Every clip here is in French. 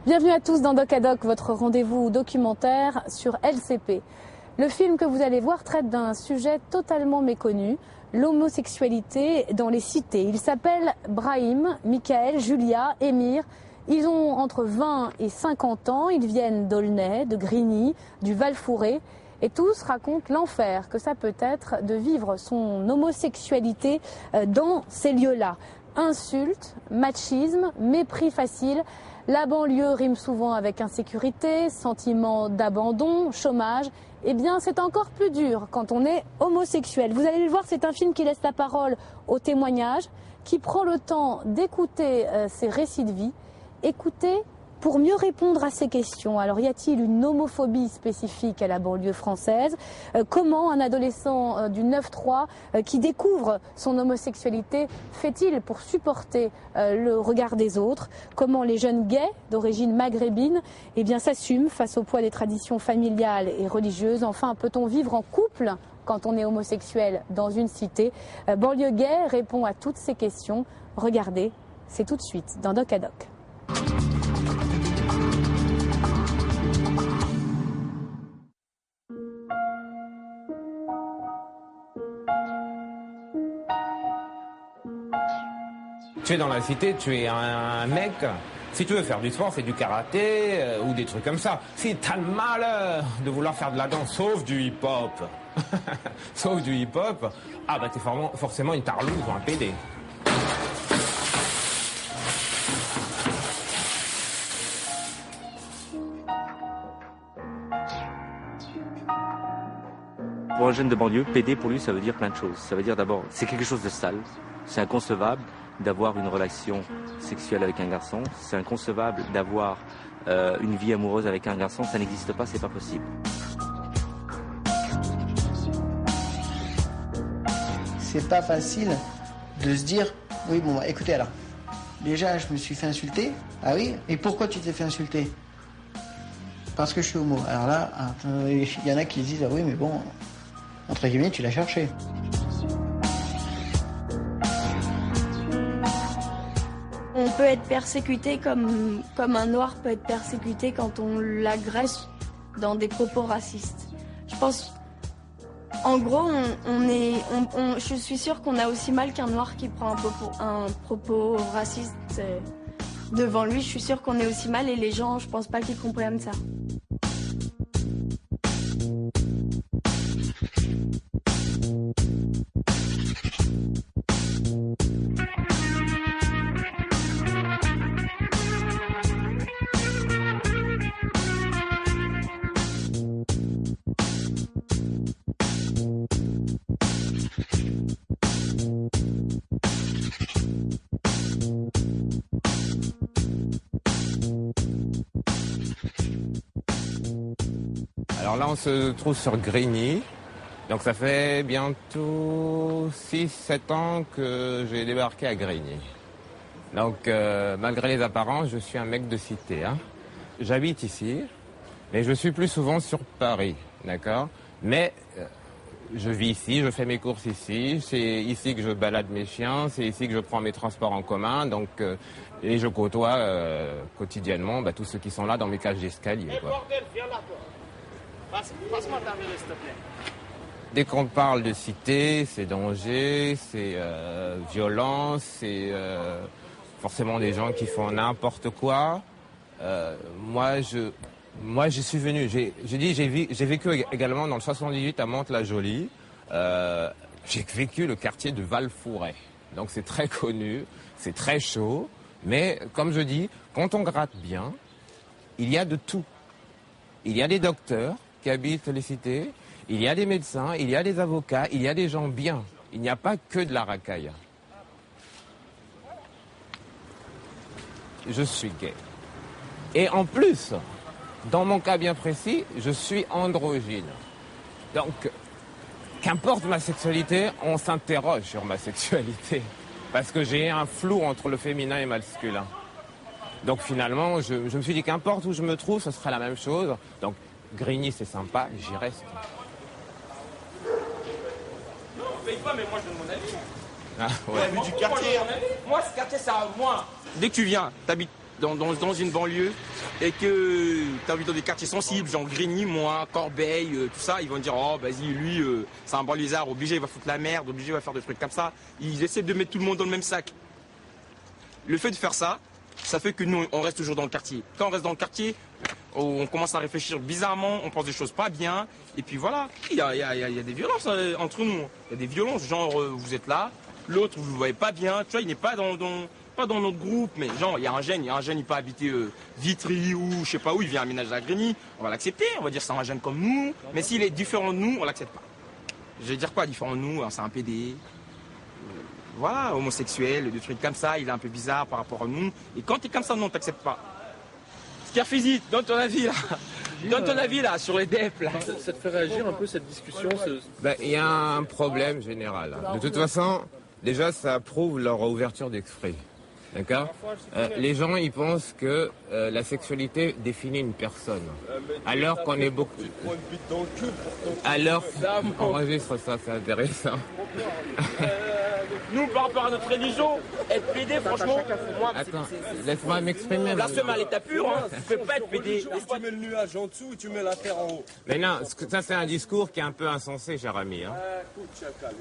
Bienvenue à tous dans Doc à Doc, votre rendez-vous documentaire sur LCP. Le film que vous allez voir traite d'un sujet totalement méconnu, l'homosexualité dans les cités. Il s'appelle Brahim, Michael, Julia, Émir. Ils ont entre 20 et 50 ans, ils viennent d'Aulnay, de Grigny, du Val-Fouré. Et tous racontent l'enfer que ça peut être de vivre son homosexualité dans ces lieux-là. Insultes, machisme, mépris facile. La banlieue rime souvent avec insécurité, sentiment d'abandon, chômage. Eh bien, c'est encore plus dur quand on est homosexuel. Vous allez le voir, c'est un film qui laisse la parole aux témoignages, qui prend le temps d'écouter ces récits de vie. Écoutez pour mieux répondre à ces questions. Alors, y a-t-il une homophobie spécifique à la banlieue française? Comment un adolescent du 9-3 qui découvre son homosexualité fait-il pour supporter le regard des autres? Comment les jeunes gays d'origine maghrébine s'assument face au poids des traditions familiales et religieuses? Enfin, peut-on vivre en couple quand on est homosexuel dans une cité? Banlieue Gay répond à toutes ces questions. Regardez, c'est tout de suite dans Doc à Doc. Tu es dans la cité, tu es un mec. Si tu veux faire du sport, fais du karaté ou des trucs comme ça. Si t'as le malheur de vouloir faire de la danse, sauf du hip-hop, sauf du hip-hop, t'es forcément une tarlouse ou un PD. Pour un jeune de banlieue, PD pour lui ça veut dire plein de choses. Ça veut dire d'abord, c'est quelque chose de sale, c'est inconcevable d'avoir une relation sexuelle avec un garçon, c'est inconcevable d'avoir une vie amoureuse avec un garçon, ça n'existe pas, c'est pas possible. C'est pas facile de se dire, oui bon écoutez alors, déjà je me suis fait insulter, ah oui, et pourquoi tu t'es fait insulter? Parce que je suis homo. Alors là, il y en a qui disent, ah oui mais bon, entre guillemets tu l'as cherché. On peut être persécuté comme un noir peut être persécuté quand on l'agresse dans des propos racistes. Je pense, en gros, je suis sûre qu'on a aussi mal qu'un noir qui prend un propos raciste devant lui. Je suis sûre qu'on est aussi mal et les gens, je pense pas qu'ils comprennent ça. Alors là, on se trouve sur Grigny. Donc ça fait bientôt 6-7 ans que j'ai débarqué à Grigny. Donc malgré les apparences, je suis un mec de cité. J'habite ici, mais je suis plus souvent sur Paris, d'accord? Mais je vis ici, je fais mes courses ici, c'est ici que je balade mes chiens, c'est ici que je prends mes transports en commun, donc et je côtoie quotidiennement tous ceux qui sont là dans mes cages d'escalier. Bordel, viens là toi. Passe-moi ta mêlée, s'il te plaît. Dès qu'on parle de cité, c'est danger, c'est violence, c'est forcément des gens qui font n'importe quoi. Moi, je suis venu, j'ai vécu également dans le 78 à Mantes-la-Jolie. J'ai vécu le quartier de Val-Fouré. Donc c'est très connu, c'est très chaud. Mais comme je dis, quand on gratte bien, il y a de tout. Il y a des docteurs qui habitent les cités, il y a des médecins, il y a des avocats, il y a des gens bien. Il n'y a pas que de la racaille. Je suis gay. Et en plus, dans mon cas bien précis, je suis androgyne. Donc, qu'importe ma sexualité, on s'interroge sur ma sexualité. Parce que j'ai un flou entre le féminin et le masculin. Donc finalement, je me suis dit qu'importe où je me trouve, ce sera la même chose. Donc Grigny, c'est sympa, j'y reste. Non, on paye pas, mais moi je donne mon avis. Ah, ouais. Du quartier. Moi, ce quartier, c'est à moi. Dès que tu viens, t'habites dans une banlieue et que tu habites dans des quartiers sensibles, genre Grigny, moi, Corbeil, tout ça, ils vont dire oh vas-y lui c'est un banlieusard, obligé il va foutre la merde, obligé il va faire des trucs comme ça. Ils essaient de mettre tout le monde dans le même sac. Le fait de faire ça, ça fait que nous on reste toujours dans le quartier. Quand on reste dans le quartier, on commence à réfléchir bizarrement, on pense des choses pas bien, et puis voilà, il y a des violences entre nous. Il y a des violences, genre vous êtes là, l'autre vous le voyez pas bien, tu vois, il n'est pas dans notre groupe, mais genre il y a un jeune, il peut habiter Vitry ou je sais pas où, il vient aménager à Grigny, on va l'accepter, on va dire c'est un jeune comme nous, mais s'il est différent de nous, on l'accepte pas. Je vais dire quoi différent de nous, c'est un PD, voilà, homosexuel, des trucs comme ça, il est un peu bizarre par rapport à nous, et quand t'es comme ça, non, on t'accepte pas. Scarfeezy, donne ton avis là. Donne ton avis là sur les DEP là. Ça te fait réagir un peu cette discussion Il y a un problème général. De toute façon, déjà ça prouve leur ouverture d'esprit. D'accord ? Les gens ils pensent que la sexualité définit une personne. Alors qu'on est beaucoup. Alors enregistre ça, c'est intéressant. Nous, par rapport à notre religion, être PD, franchement, moi, attends, laisse-moi m'exprimer. Blasphème à l'état pur, hein. Tu peux pas être PD. Tu mets le nuage en dessous et tu mets la terre en haut. Mais non, ça c'est un discours qui est un peu insensé, cher ami. Hein. Écoute, chacal,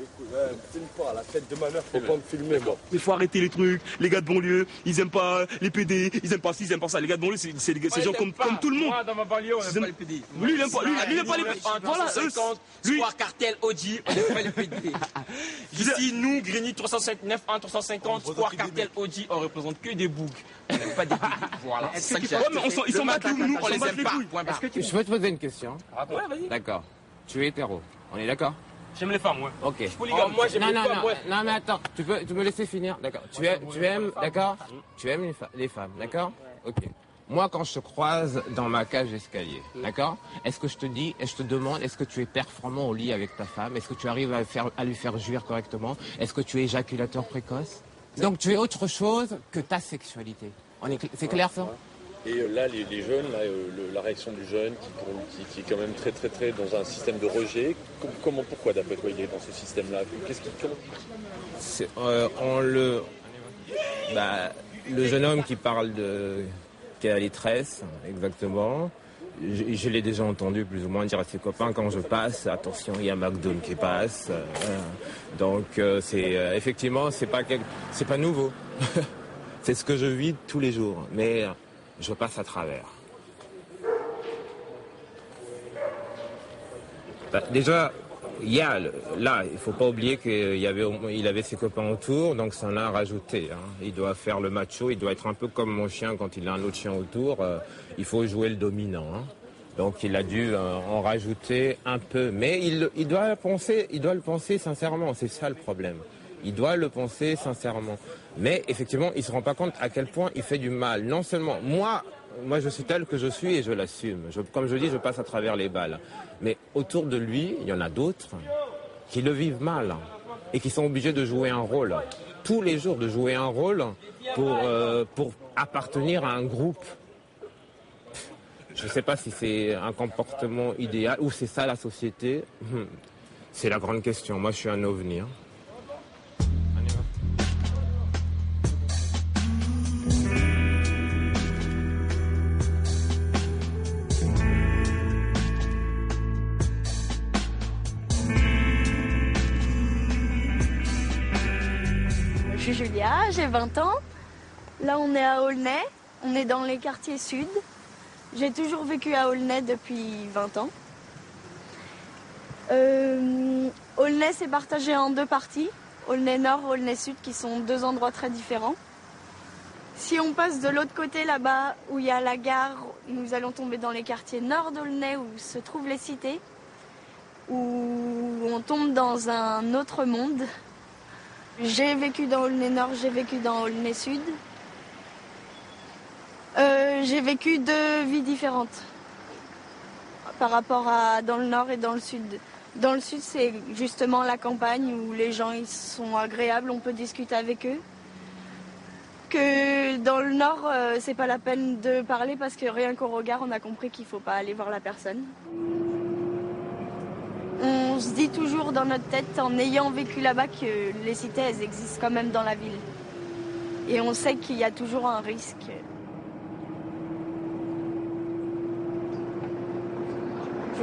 filme pas, la tête de ma mère, faut pas me filmer, moi. Il faut arrêter les trucs, les gars de banlieue, ils aiment pas les PD, ils aiment pas ci, ils aiment pas ça. Les gars de banlieue, c'est des gens comme tout le monde. Moi, dans ma banlieue, on n'aime pas les PD. Lui, il aime pas, lui, aime pas les PD. Voilà, eux. Square Cartel, Audi, on n'aime pas les PD. Ici, nous, Grigny 359, 1, 350, Square Cartel, Audi, on représente que des boucs. On n'aime pas des PD. Voilà. Ils s'en battent les couilles, nous, on les aime pas. Je peux te poser une question? Ouais, vas-y. D'accord. Tu es hétéro. On est d'accord? J'aime les femmes, ouais. Ok. Je suis polygame. Moi, j'aime les femmes, ouais. Non, mais attends, tu peux me laisser finir, d'accord. Tu aimes, d'accord. Tu aimes les femmes, d'accord. Ok. Moi, quand je te croise dans ma cage d'escalier, d'accord. Est-ce que je te demande, est-ce que tu es performant au lit avec ta femme? Est-ce que tu arrives à lui faire jouir correctement? Est-ce que tu es éjaculateur précoce? Donc tu es autre chose que ta sexualité. C'est clair ça? Et là, les jeunes, là, la réaction du jeune qui est quand même très dans un système de rejet. Pourquoi d'après toi il est dans ce système-là? Le jeune homme qui parle qui est à l'étresse, exactement. Je l'ai déjà entendu plus ou moins dire à ses copains quand je passe, attention, il y a McDo qui passe. Donc effectivement, c'est pas nouveau. C'est ce que je vis tous les jours, mais je passe à travers. Déjà, il faut pas oublier qu'il avait ses copains autour, donc ça en a rajouté. Hein. Il doit faire le macho, il doit être un peu comme mon chien quand il a un autre chien autour. Il faut jouer le dominant. Hein. Donc il a dû en rajouter un peu, mais il doit le penser sincèrement. C'est ça le problème. Il doit le penser sincèrement. Mais effectivement, il se rend pas compte à quel point il fait du mal. Non seulement moi je suis tel que je suis et je l'assume. Comme je dis, je passe à travers les balles. Mais autour de lui, il y en a d'autres qui le vivent mal et qui sont obligés de jouer un rôle. Tous les jours, de jouer un rôle pour appartenir à un groupe. Je ne sais pas si c'est un comportement idéal ou c'est ça la société. C'est la grande question. Moi, je suis un ovni. Hein. Je suis Julia, j'ai 20 ans. Là, on est à Aulnay. On est dans les quartiers sud. J'ai toujours vécu à Aulnay depuis 20 ans. Aulnay, c'est partagé en deux parties. Aulnay Nord, Aulnay Sud, qui sont deux endroits très différents. Si on passe de l'autre côté, là-bas, où il y a la gare, nous allons tomber dans les quartiers nord d'Aulnay, où se trouvent les cités, où on tombe dans un autre monde. J'ai vécu dans Aulnay Nord, j'ai vécu dans Aulnay Sud. J'ai vécu deux vies différentes par rapport à dans le Nord et dans le Sud. Dans le Sud, c'est justement la campagne où les gens ils sont agréables, on peut discuter avec eux. Que dans le Nord, c'est pas la peine de parler parce que rien qu'au regard, on a compris qu'il faut pas aller voir la personne. On se dit toujours dans notre tête, en ayant vécu là-bas, que les cités, elles existent quand même dans la ville. Et on sait qu'il y a toujours un risque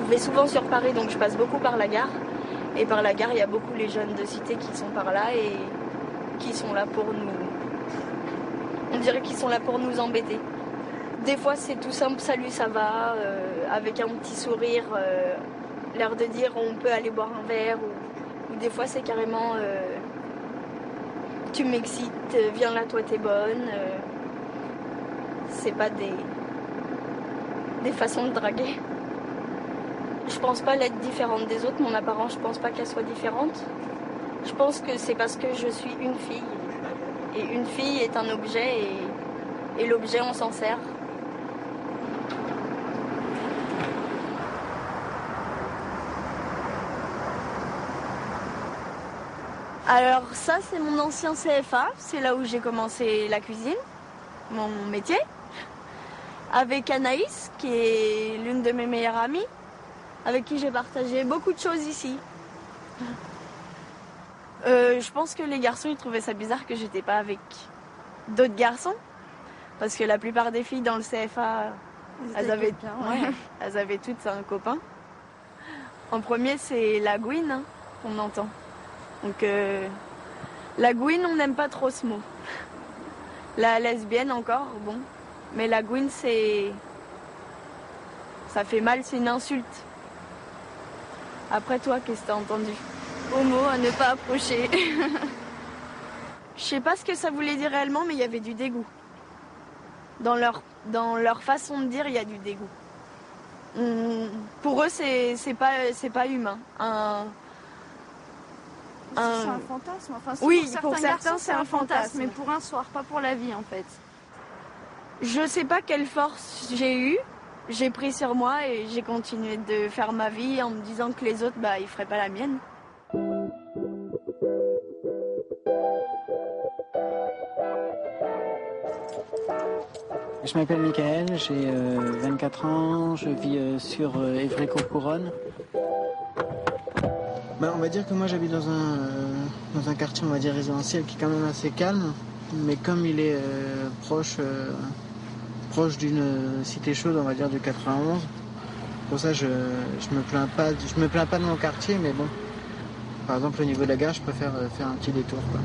vais souvent sur Paris, donc je passe beaucoup par la gare. Et par la gare, il y a beaucoup les jeunes de cité qui sont par là et qui sont là pour nous... On dirait qu'ils sont là pour nous embêter. Des fois, c'est tout simple, salut, ça va, avec un petit sourire, l'air de dire on peut aller boire un verre. Ou des fois, c'est carrément tu m'excites, viens là, toi, t'es bonne. C'est pas des façons de draguer. Je pense pas l'être différente des autres. Mon apparence, je pense pas qu'elle soit différente. Je pense que c'est parce que je suis une fille. Et une fille est un objet et l'objet, on s'en sert. Alors ça, c'est mon ancien CFA. C'est là où j'ai commencé la cuisine, mon métier. Avec Anaïs, qui est l'une de mes meilleures amies, avec qui j'ai partagé beaucoup de choses ici. Je pense que les garçons, ils trouvaient ça bizarre que j'étais pas avec d'autres garçons. Parce que la plupart des filles dans le CFA, elles avaient toutes un copain. En premier, c'est la gouine hein, qu'on entend. Donc la gouine, on n'aime pas trop ce mot. La lesbienne encore, bon. Mais la gouine, ça fait mal, c'est une insulte. Après toi, qu'est-ce que t'as entendu? Homo, à ne pas approcher. Je sais pas ce que ça voulait dire réellement, mais il y avait du dégoût. Dans leur façon de dire, il y a du dégoût. Pour eux, c'est pas humain. C'est un fantasme. Enfin, oui, pour certains, c'est un fantasme. Mais pour un soir, pas pour la vie, en fait. Je sais pas quelle force j'ai eue. J'ai pris sur moi et j'ai continué de faire ma vie en me disant que les autres, ils feraient pas la mienne. Je m'appelle Michael, j'ai 24 ans, je vis sur Évry-Courcouronnes. On va dire que moi j'habite dans un quartier, on va dire résidentiel, qui est quand même assez calme, mais comme il est proche d'une cité chaude, on va dire du 91, pour ça je me plains pas de mon quartier, mais bon, par exemple au niveau de la gare, je préfère faire un petit détour, quoi.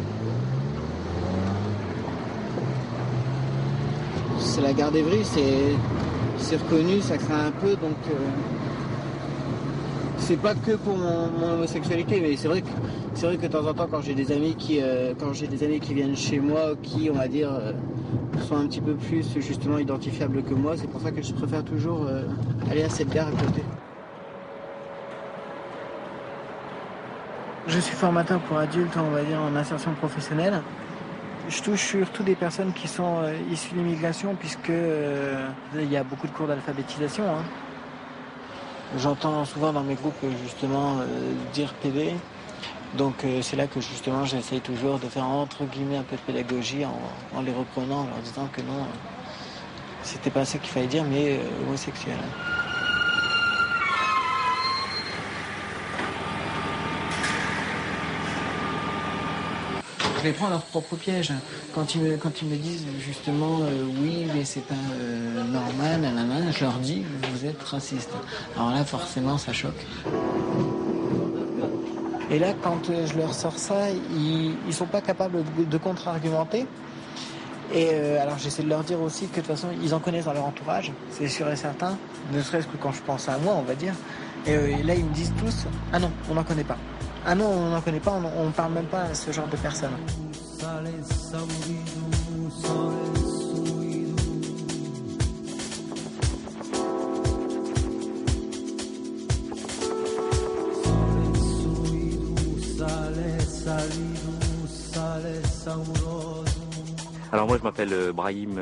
C'est la gare d'Evry, c'est reconnu, ça craint un peu, donc c'est pas que pour mon homosexualité, mais c'est vrai que de temps en temps, quand j'ai des amis qui viennent chez moi, qui on va dire sont un petit peu plus justement identifiables que moi, c'est pour ça que je préfère toujours aller à cette gare à côté. Je suis formateur pour adultes, on va dire en insertion professionnelle. Je touche surtout des personnes qui sont issues de l'immigration, puisque il y a beaucoup de cours d'alphabétisation. Hein. J'entends souvent dans mes groupes justement dire PD. Donc c'est là que justement j'essaye toujours de faire entre guillemets un peu de pédagogie en les reprenant, en leur disant que non, c'était pas ça qu'il fallait dire, mais homosexuel. Je les prends à leur propre piège. Quand ils me disent justement oui, mais c'est pas normal, nanana, je leur dis vous êtes raciste. Alors là, forcément, ça choque. Et là, quand je leur sors ça, ils sont pas capables de contre-argumenter. Et alors j'essaie de leur dire aussi que de toute façon, ils en connaissent dans leur entourage, c'est sûr et certain, ne serait-ce que quand je pense à moi, on va dire. Et là, ils me disent tous ah non, on n'en connaît pas. Ah non, on n'en connaît pas, on ne parle même pas à ce genre de personnes. Alors moi je m'appelle Brahim,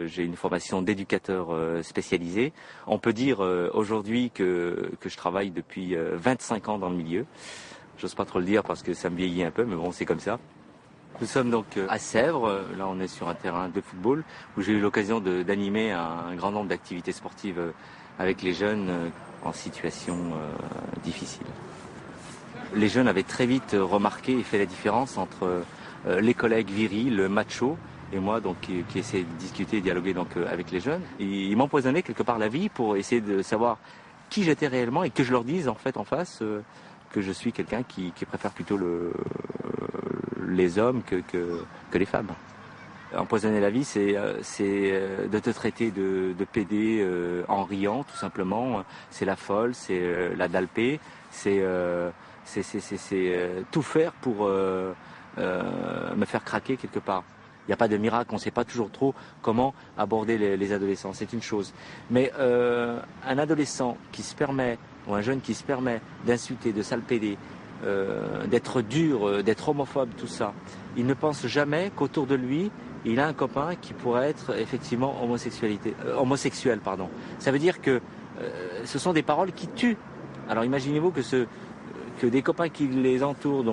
j'ai une formation d'éducateur spécialisé. On peut dire aujourd'hui que je travaille depuis 25 ans dans le milieu. J'ose pas trop le dire parce que ça me vieillit un peu, mais bon, c'est comme ça. Nous sommes donc à Sèvres, là on est sur un terrain de football, où j'ai eu l'occasion d'animer un grand nombre d'activités sportives avec les jeunes en situation difficile. Les jeunes avaient très vite remarqué et fait la différence entre les collègues virils, machos, et moi donc qui essaie de discuter et dialoguer donc avec les jeunes. Et ils m'empoisonnaient quelque part la vie pour essayer de savoir qui j'étais réellement et que je leur dise en fait en face que je suis quelqu'un qui préfère plutôt les hommes que les femmes. Empoisonner la vie, c'est de te traiter de pédé en riant, tout simplement. C'est la folle, c'est la dalpée, c'est tout faire pour me faire craquer quelque part. Il n'y a pas de miracle, on ne sait pas toujours trop comment aborder les adolescents, c'est une chose. Mais un adolescent qui se permet, ou un jeune qui se permet d'insulter, de salpéder, d'être dur, d'être homophobe, tout ça, il ne pense jamais qu'autour de lui, il a un copain qui pourrait être effectivement homosexuel. Ça veut dire que ce sont des paroles qui tuent. Alors imaginez-vous que des copains qui les entourent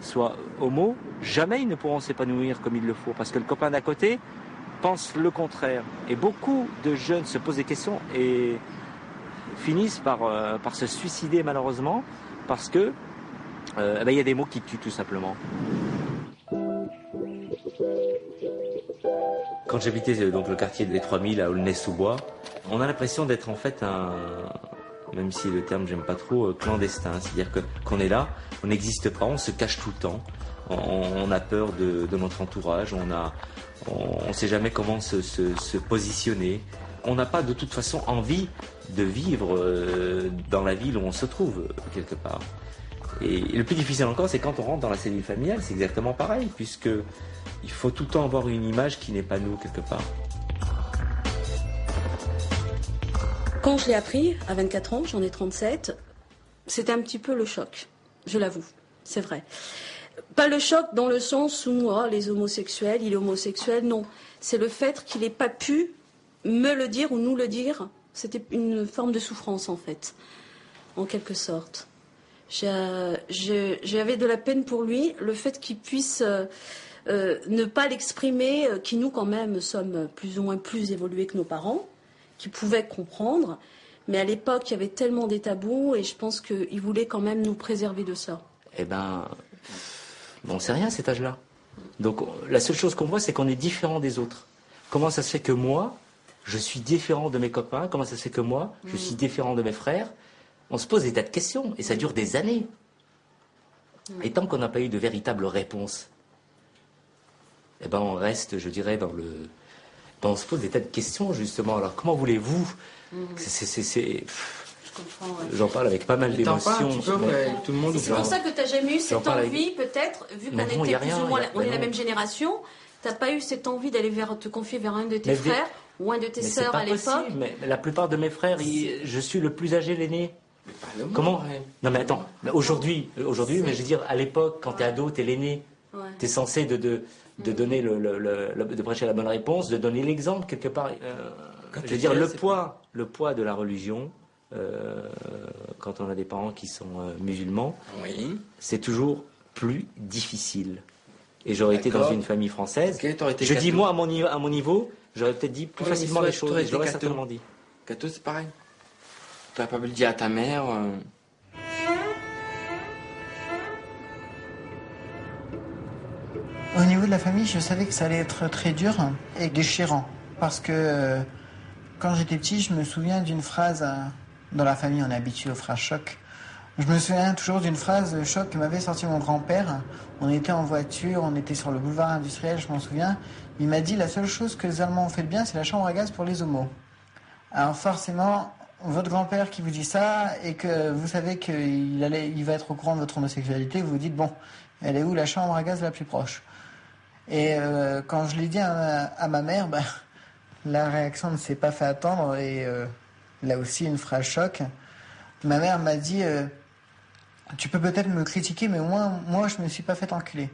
soient homo, jamais ils ne pourront s'épanouir comme il le faut, parce que le copain d'à côté pense le contraire. Et beaucoup de jeunes se posent des questions et finissent par se suicider malheureusement, parce que y a des mots qui tuent tout simplement. Quand j'habitais donc le quartier des 3000 à Aulnay-sous-Bois, on a l'impression d'être en fait même si le terme j'aime pas trop, clandestin. C'est-à-dire qu'on est là, on n'existe pas, on se cache tout le temps, on a peur de notre entourage, on ne sait jamais comment se positionner. On n'a pas de toute façon envie de vivre dans la ville où on se trouve, quelque part. Et le plus difficile encore, c'est quand on rentre dans la cellule familiale, c'est exactement pareil, puisque il faut tout le temps avoir une image qui n'est pas nous, quelque part. Quand je l'ai appris, à 24 ans, j'en ai 37, c'était un petit peu le choc, je l'avoue, c'est vrai. Pas le choc dans le sens où les homosexuels, il est homosexuel, non. C'est le fait qu'il n'ait pas pu me le dire ou nous le dire. C'était une forme de souffrance, en fait, en quelque sorte. J'avais de la peine pour lui, le fait qu'il puisse ne pas l'exprimer, qui nous, quand même, sommes plus ou moins plus évolués que nos parents, qui pouvaient comprendre. Mais à l'époque, il y avait tellement des tabous et je pense qu'il voulait quand même nous préserver de ça. Eh ben, on ne sait rien à cet âge-là. Donc la seule chose qu'on voit, c'est qu'on est différent des autres. Comment ça se fait que moi, je suis différent de mes copains? Comment ça se fait que moi, je suis différent de mes frères? On se pose des tas de questions et ça dure des années. Et tant qu'on n'a pas eu de véritable réponse, eh ben on reste, je dirais, on se pose des tas de questions, justement. Alors, comment voulez-vous J'en parle avec pas mal d'émotions. C'est pour ça que tu n'as jamais eu cette envie, peut-être, vu qu'on était plus ou moins on est la même génération, tu n'as pas eu cette envie d'aller te confier vers un de tes frères ou un de tes sœurs à l'époque. Mais la plupart de mes frères, je suis le plus âgé, l'aîné. Comment? Non mais attends, aujourd'hui, mais je veux dire, à l'époque, quand t'es ado, t'es l'aîné. T'es censé de donner de prêcher la bonne réponse, de donner l'exemple quelque part. Je veux dire, le poids de la religion, quand on a des parents qui sont musulmans, c'est toujours plus difficile. Et j'aurais été dans une famille française. Je dis, moi, à mon niveau, j'aurais peut-être dit plus facilement les choses. J'aurais certainement dit. Cato, c'est pareil. Tu n'as pas pu le dire à ta mère. Au niveau de la famille, je savais que ça allait être très dur et déchirant. Parce que quand j'étais petit, je me souviens d'une phrase. Dans la famille, on est habitué aux phrases choc. Je me souviens toujours d'une phrase choc que m'avait sorti mon grand-père. On était en voiture, on était sur le boulevard industriel, je m'en souviens. Il m'a dit, la seule chose que les Allemands ont fait de bien, c'est la chambre à gaz pour les homos. Alors forcément, votre grand-père qui vous dit ça et que vous savez qu'il va être au courant de votre homosexualité, vous vous dites, bon, elle est où la chambre à gaz la plus proche? Et quand je l'ai dit à ma mère, la réaction ne s'est pas fait attendre et là aussi une phrase choc. Ma mère m'a dit, tu peux peut-être me critiquer, mais moi je me suis pas fait enculer.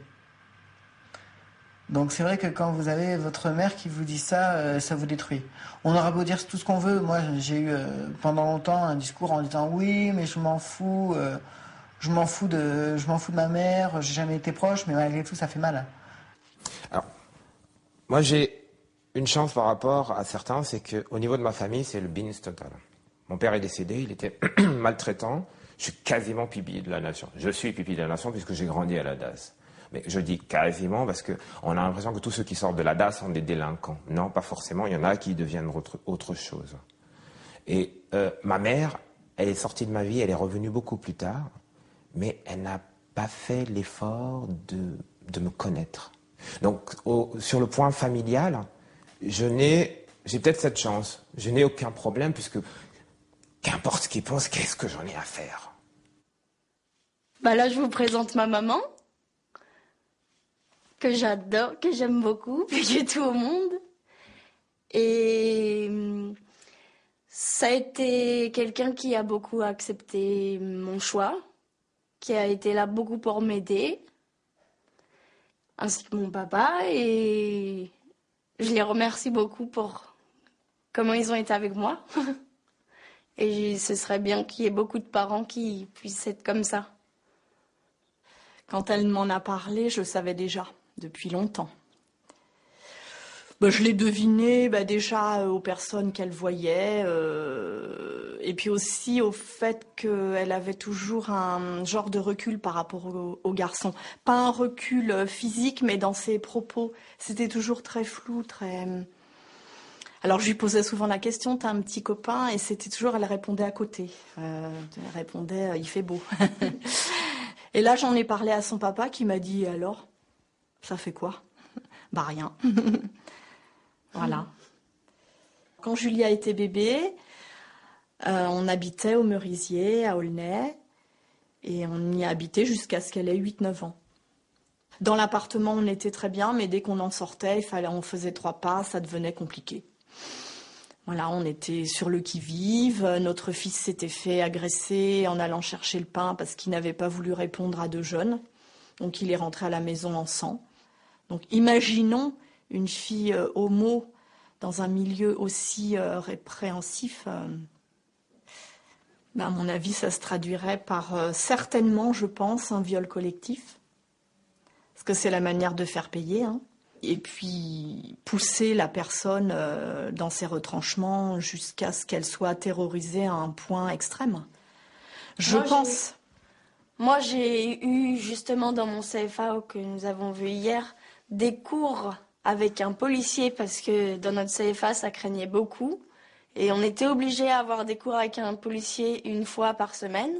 Donc c'est vrai que quand vous avez votre mère qui vous dit ça, ça vous détruit. On aura beau dire tout ce qu'on veut. Moi, j'ai eu pendant longtemps un discours en disant oui, mais je m'en fous de ma mère. J'ai jamais été proche, mais malgré tout, ça fait mal. Alors, moi, j'ai une chance par rapport à certains, c'est qu'au niveau de ma famille, c'est le bins total. Mon père est décédé, il était maltraitant. Je suis quasiment pupille de la nation. Je suis pupille de la nation puisque j'ai grandi à la DAS. Mais je dis quasiment parce qu'on a l'impression que tous ceux qui sortent de la DAS sont des délinquants. Non, pas forcément. Il y en a qui deviennent autre chose. Et ma mère, elle est sortie de ma vie, elle est revenue beaucoup plus tard, mais elle n'a pas fait l'effort de me connaître. Donc, sur le point familial, j'ai peut-être cette chance. Je n'ai aucun problème, puisque qu'importe ce qu'ils pensent, qu'est-ce que j'en ai à faire? Bah là, je vous présente ma maman, que j'adore, que j'aime beaucoup, plus que tout au monde. Et ça a été quelqu'un qui a beaucoup accepté mon choix, qui a été là beaucoup pour m'aider, ainsi que mon papa. Et je les remercie beaucoup pour comment ils ont été avec moi. Et ce serait bien qu'il y ait beaucoup de parents qui puissent être comme ça. Quand elle m'en a parlé, je savais déjà, depuis longtemps. Je l'ai deviné déjà aux personnes qu'elle voyait, et puis aussi au fait qu'elle avait toujours un genre de recul par rapport aux garçons. Pas un recul physique, mais dans ses propos. C'était toujours très flou, très... Alors je lui posais souvent la question, t'as un petit copain? Et c'était toujours, elle répondait à côté. Elle répondait, il fait beau. Et là j'en ai parlé à son papa qui m'a dit, alors, ça fait quoi? Bah rien. Voilà. Quand Julia était bébé, on habitait au Merisier, à Aulnay, et on y habitait jusqu'à ce qu'elle ait 8-9 ans. Dans l'appartement, on était très bien, mais dès qu'on en sortait, on faisait 3 pas, ça devenait compliqué. Voilà, on était sur le qui-vive. Notre fils s'était fait agresser en allant chercher le pain parce qu'il n'avait pas voulu répondre à 2 jeunes. Donc il est rentré à la maison en sang. Donc imaginons une fille homo dans un milieu aussi répréhensif. À mon avis, ça se traduirait par certainement, je pense, un viol collectif. Parce que c'est la manière de faire payer, hein. Et puis pousser la personne dans ses retranchements jusqu'à ce qu'elle soit terrorisée à un point extrême. Je pense. Moi, j'ai eu justement dans mon CFA que nous avons vu hier des cours avec un policier parce que dans notre CFA, ça craignait beaucoup. Et on était obligé à avoir des cours avec un policier 1 fois par semaine.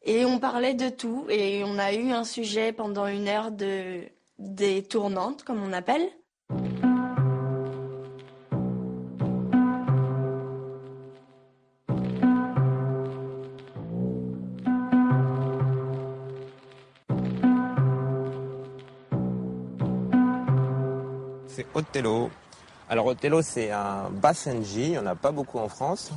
Et on parlait de tout. Et on a eu un sujet pendant 1 heure des tournantes, comme on appelle. C'est Othello. Alors Othello, c'est un Basenji, il n'y en a pas beaucoup en France.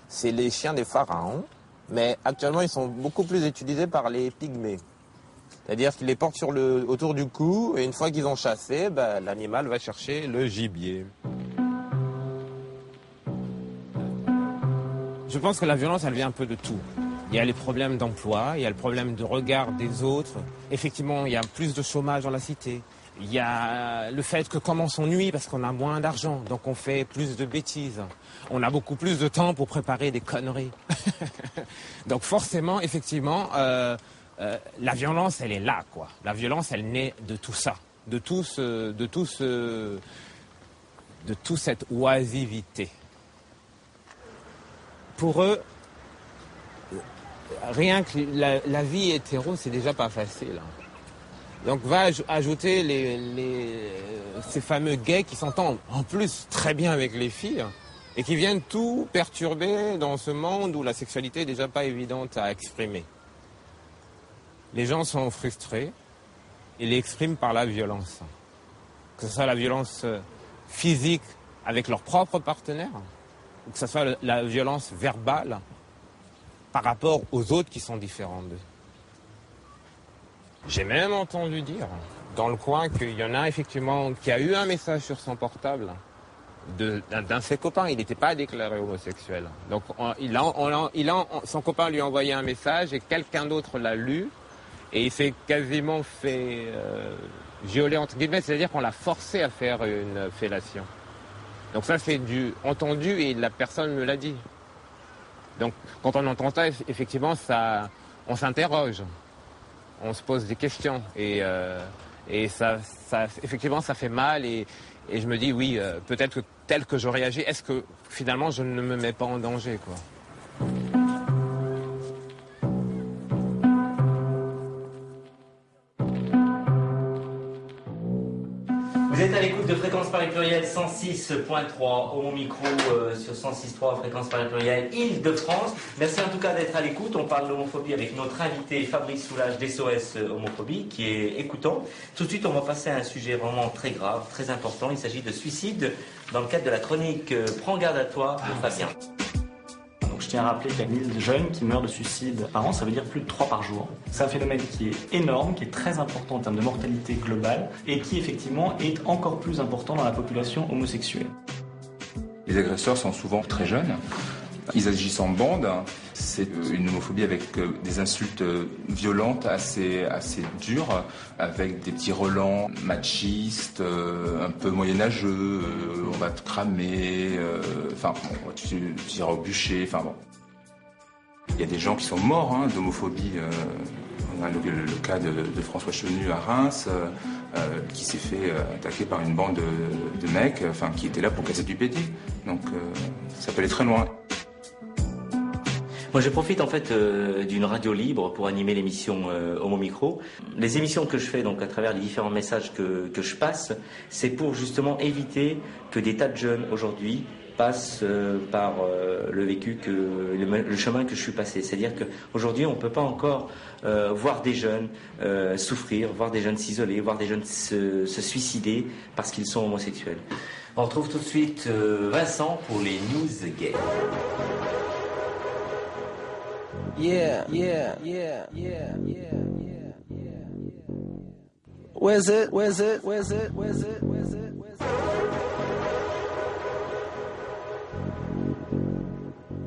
C'est les chiens des pharaons, mais actuellement ils sont beaucoup plus utilisés par les pygmées. C'est-à-dire qu'ils les portent autour du cou, et une fois qu'ils ont chassé, l'animal va chercher le gibier. Je pense que la violence, elle vient un peu de tout. Il y a les problèmes d'emploi, il y a le problème de regard des autres. Effectivement, il y a plus de chômage dans la cité. Il y a le fait que comme on s'ennuie parce qu'on a moins d'argent, donc on fait plus de bêtises. On a beaucoup plus de temps pour préparer des conneries. Donc forcément, effectivement, la violence, elle est là, quoi. La violence, elle naît de tout ça, de toute cette oisivité. Pour eux, rien que la vie hétéro, c'est déjà pas facile. Donc va ajouter ces fameux gays qui s'entendent en plus très bien avec les filles et qui viennent tout perturber dans ce monde où la sexualité est déjà pas évidente à exprimer. Les gens sont frustrés et l'expriment par la violence. Que ce soit la violence physique avec leur propre partenaire ou que ce soit la violence verbale par rapport aux autres qui sont différents d'eux. J'ai même entendu dire dans le coin qu'il y en a effectivement qui a eu un message sur son portable d'un de ses copains. Il n'était pas déclaré homosexuel. Donc son copain lui a envoyé un message et quelqu'un d'autre l'a lu et il s'est quasiment fait violer entre guillemets, c'est-à-dire qu'on l'a forcé à faire une fellation. Donc ça c'est entendu et la personne me l'a dit. Donc quand on entend ça, effectivement, on s'interroge. On se pose des questions et ça effectivement ça fait mal et je me dis oui, peut-être que tel que je réagis, est-ce que finalement je ne me mets pas en danger, quoi. Vous êtes à l'écoute de Fréquence Paris Pluriel 106.3 au mon micro sur 106.3 Fréquence Paris Pluriel Île-de-France. Merci en tout cas d'être à l'écoute. On parle d'homophobie avec notre invité Fabrice Soulages d'SOS Homophobie qui est écoutant. Tout de suite, on va passer à un sujet vraiment très grave, très important. Il s'agit de suicide dans le cadre de la chronique Prends garde à toi de Fabien. Donc, je tiens à rappeler qu'il y a 1000 jeunes qui meurent de suicide par an, ça veut dire plus de 3 par jour. C'est un phénomène qui est énorme, qui est très important en termes de mortalité globale et qui effectivement est encore plus important dans la population homosexuelle. Les agresseurs sont souvent très jeunes, ils agissent en bande, c'est une homophobie avec des insultes violentes assez dures, avec des petits relents machistes, un peu moyenâgeux, on va te cramer, tu iras au bûcher, enfin bon. Il y a des gens qui sont morts d'homophobie. On a le cas de François Chenu à Reims, qui s'est fait attaquer par une bande de mecs, qui étaient là pour casser du pété. Donc ça peut aller très loin. Moi, je profite en fait d'une radio libre pour animer l'émission Homo Micro. Les émissions que je fais, donc à travers les différents messages que je passe, c'est pour justement éviter que des tas de jeunes aujourd'hui passent par le chemin que je suis passé. C'est-à-dire qu'aujourd'hui, on ne peut pas encore voir des jeunes souffrir, voir des jeunes s'isoler, voir des jeunes se suicider parce qu'ils sont homosexuels. On retrouve tout de suite Vincent pour les news gays. Yeah. Where's it?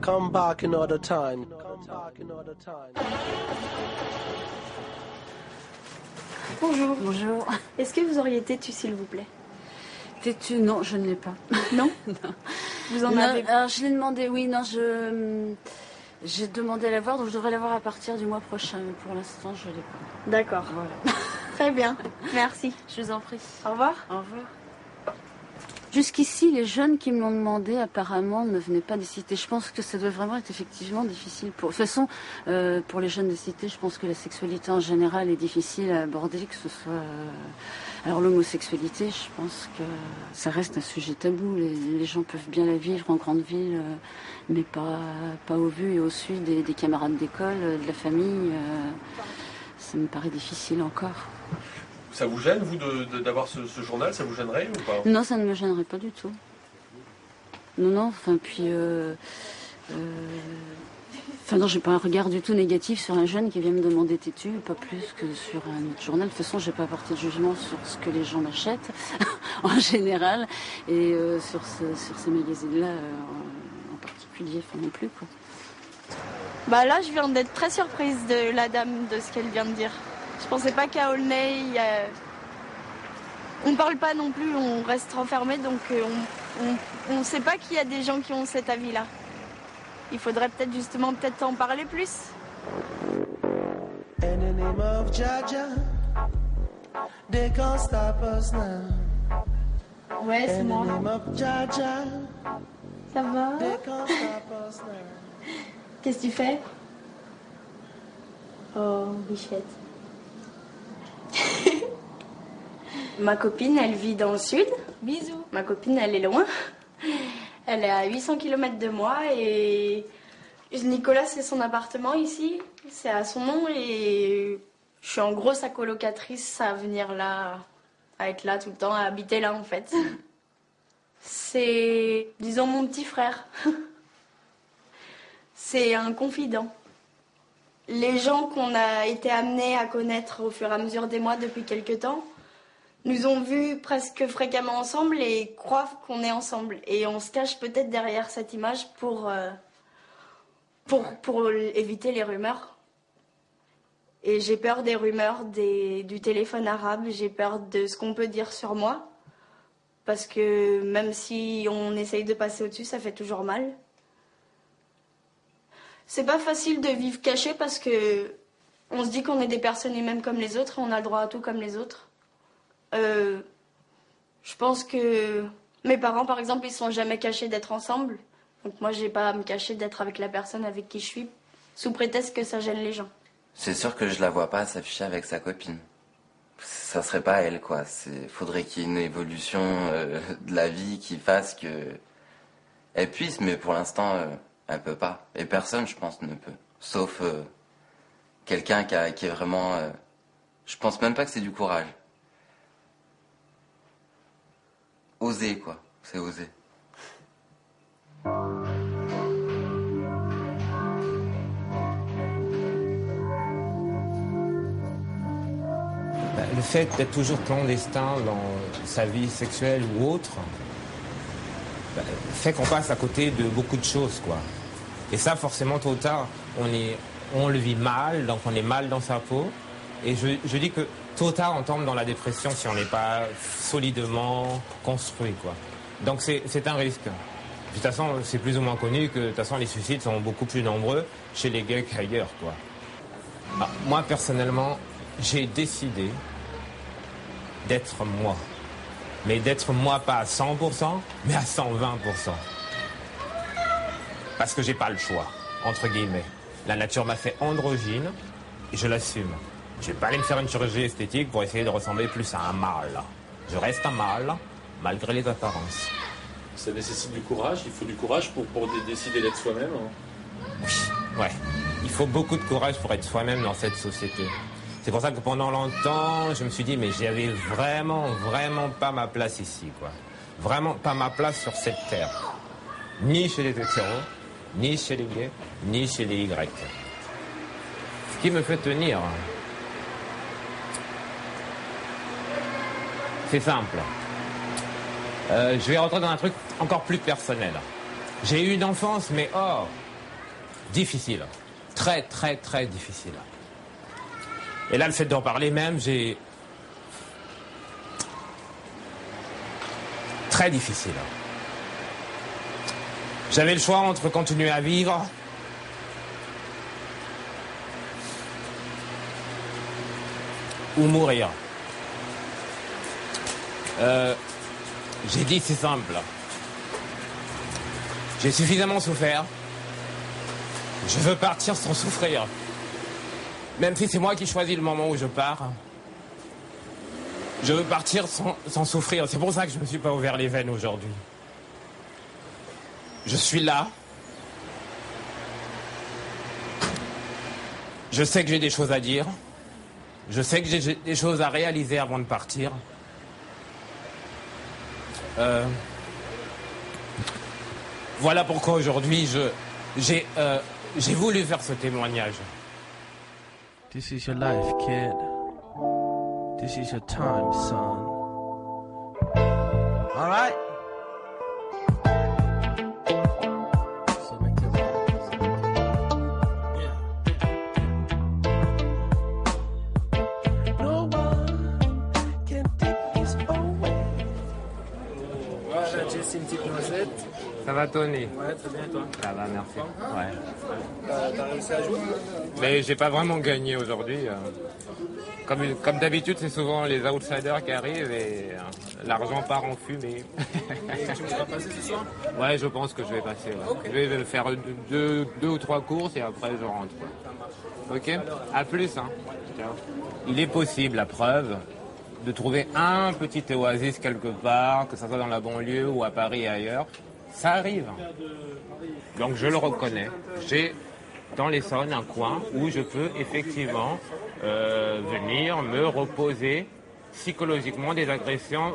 Come back another time. Bonjour. Bonjour. Est-ce que vous auriez têtu, s'il vous plaît? Têtu, non, je ne l'ai pas. Non. Vous en avez pas? Alors, je l'ai demandé, oui, non, j'ai demandé à l'avoir, donc je devrais l'avoir à partir du mois prochain, mais pour l'instant, je ne l'ai pas. D'accord. Voilà. Très bien, merci. Je vous en prie. Au revoir. Au revoir. Jusqu'ici, les jeunes qui me l'ont demandé, apparemment, ne venaient pas des cités. Je pense que ça doit vraiment être effectivement difficile. De toute façon, pour les jeunes des cités, je pense que la sexualité en général est difficile à aborder, que ce soit... Alors l'homosexualité, je pense que ça reste un sujet tabou. Les gens peuvent bien la vivre en grande ville, mais pas au vu et au su des camarades d'école, de la famille. Ça me paraît difficile encore. Ça vous gêne, vous, d'avoir ce journal? Ça vous gênerait ou pas? Non, ça ne me gênerait pas du tout. Non, non, j'ai pas un regard du tout négatif sur un jeune qui vient me demander têtu, pas plus que sur un autre journal. De toute façon, j'ai pas apporté de jugement sur ce que les gens m'achètent, en général, et sur ces magazines-là en particulier, non plus, quoi. Bah là, je viens d'être très surprise de la dame, de ce qu'elle vient de dire. Je pensais pas qu'à Aulnay, on parle pas non plus, on reste enfermé, donc on sait pas qu'il y a des gens qui ont cet avis-là. Il faudrait peut-être en parler plus. In the name of Jaja, they can't stop us now. Ouais, c'est moi. In the name of Jaja, ça va? They can't stop us now. Qu'est-ce que tu fais? Oh, bichette. Ma copine, elle vit dans le sud. Bisous. Ma copine, elle est loin. Elle est à 800 km de moi et Nicolas, c'est son appartement ici. C'est à son nom et je suis en gros sa colocatrice à venir là, à être là tout le temps, à habiter là en fait. C'est, disons, mon petit frère. C'est un confident. Les gens qu'on a été amenés à connaître au fur et à mesure des mois depuis quelques temps nous ont vus presque fréquemment ensemble et croient qu'on est ensemble. Et on se cache peut-être derrière cette image pour éviter les rumeurs. Et j'ai peur des rumeurs du téléphone arabe, j'ai peur de ce qu'on peut dire sur moi. Parce que même si on essaye de passer au-dessus, ça fait toujours mal. C'est pas facile de vivre caché parce que on se dit qu'on est des personnes humaines comme les autres et on a le droit à tout comme les autres. Je pense que Mes parents, par exemple, ils sont jamais cachés d'être ensemble. Donc moi, j'ai pas à me cacher d'être avec la personne avec qui je suis, sous prétexte que ça gêne les gens. C'est sûr que je la vois pas s'afficher avec sa copine. Ça serait pas elle, quoi. Faudrait qu'il y ait une évolution de la vie qui fasse que elle puisse, mais pour l'instant, elle peut pas. Et personne, je pense, ne peut. Sauf quelqu'un qui est vraiment... je pense même pas que c'est du courage. Oser, quoi. C'est oser. Le fait d'être toujours clandestin dans sa vie sexuelle ou autre, fait qu'on passe à côté de beaucoup de choses, quoi. Et ça, forcément, tôt ou tard, on le vit mal, donc on est mal dans sa peau. Et je dis que tôt ou tard, on tombe dans la dépression si on n'est pas solidement construit, quoi. Donc c'est un risque. De toute façon, c'est plus ou moins connu que de toute façon, les suicides sont beaucoup plus nombreux chez les gays qu'ailleurs, quoi. Alors, moi, personnellement, j'ai décidé d'être moi. Mais d'être moi pas à 100%, mais à 120%. Parce que j'ai pas le choix, entre guillemets. La nature m'a fait androgyne, et je l'assume. Je vais pas aller me faire une chirurgie esthétique pour essayer de ressembler plus à un mâle. Je reste un mâle, malgré les apparences. Ça nécessite du courage, il faut du courage pour décider d'être soi-même. Oui, ouais. Il faut beaucoup de courage pour être soi-même dans cette société. C'est pour ça que pendant longtemps, je me suis dit, mais j'avais vraiment pas ma place ici, quoi. Vraiment pas ma place sur cette terre. Ni chez les hétéros, ni chez les gays, ni chez les Y. Ce qui me fait tenir, c'est simple. Je vais rentrer dans un truc encore plus personnel. J'ai eu une enfance, mais difficile. Très difficile. Et là, le fait d'en parler même, très difficile. J'avais le choix entre continuer à vivre ou mourir. J'ai dit c'est simple. J'ai suffisamment souffert. Je veux partir sans souffrir. Même si c'est moi qui choisis le moment où je pars. Je veux partir sans souffrir. C'est pour ça que je ne me suis pas ouvert les veines aujourd'hui. Je suis là. Je sais que j'ai des choses à dire. Je sais que j'ai des choses à réaliser avant de partir. Voilà pourquoi aujourd'hui j'ai voulu faire ce témoignage. This is your life, kid. This is your time, son. All right? No one can take this away. Voilà, Jess, une petite noisette. Ça va, Tony? Ouais, très bien, et toi? Ça va, merci. Ouais. T'as réussi à jouer? Mais j'ai pas vraiment gagné aujourd'hui. Comme d'habitude, c'est souvent les outsiders qui arrivent et l'argent part en fumée. Et tu vas passer ce soir? Ouais, je pense que je vais passer. Ouais. Okay. Je vais faire deux ou trois courses et après je rentre. Ok? À plus. Hein. Ciao. Il est possible, la preuve, de trouver un petit oasis quelque part, que ce soit dans la banlieue ou à Paris et ailleurs. Ça arrive. Donc je le reconnais. J'ai dans l'Essonne un coin où je peux effectivement venir me reposer psychologiquement des agressions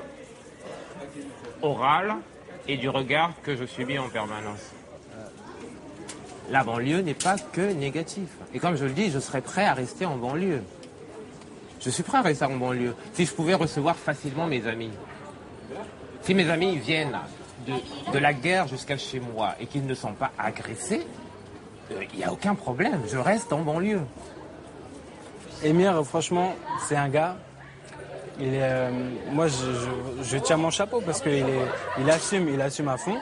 orales et du regard que je subis en permanence. La banlieue n'est pas que négatif. Et comme je le dis, je serais prêt à rester en banlieue. Je suis prêt à rester en banlieue. Si je pouvais recevoir facilement mes amis. Si mes amis viennent de la guerre jusqu'à chez moi et qu'ils ne sont pas agressés, il n'y a aucun problème, je reste en banlieue. Émir, franchement, c'est un gars, moi je tiens mon chapeau parce qu'il assume à fond,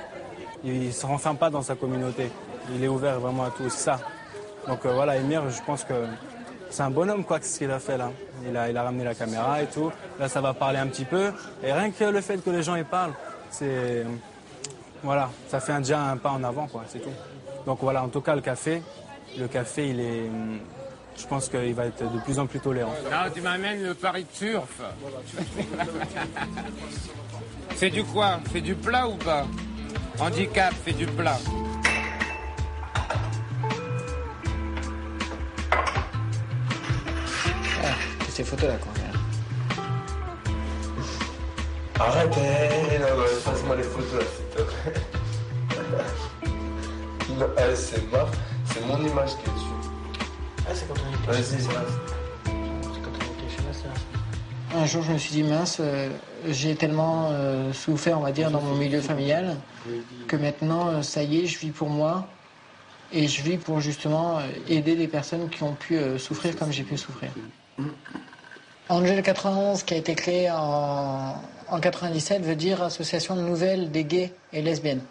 il ne se renferme pas dans sa communauté, il est ouvert vraiment à tout, c'est ça. Donc voilà, Émir, je pense que c'est un bonhomme, quoi, ce qu'il a fait là. Il a ramené la caméra et tout, là ça va parler un petit peu, et rien que le fait que les gens y parlent, voilà, ça fait déjà un pas en avant, quoi, c'est tout. Donc voilà, en tout cas, le café, je pense qu'il va être de plus en plus tolérant. Non, tu m'amènes le pari de surf. C'est du quoi? C'est du plat ou pas? Handicap, c'est du plat. Ces photos là quoi. Arrêtez, non, fasse-moi les photos là, s'il te plaît. Non, c'est mon image qui est dessus. Ah, c'est quand on est Vas-y, c'est quand on était chez ma soeur. Un jour, je me suis dit, mince, j'ai tellement souffert, on va dire, dans mon milieu familial, que maintenant, ça y est, je vis pour moi. Et je vis pour justement aider les personnes qui ont pu souffrir comme j'ai pu souffrir. Angel 91, qui a été créé en 97, veut dire Association nouvelle des gays et lesbiennes.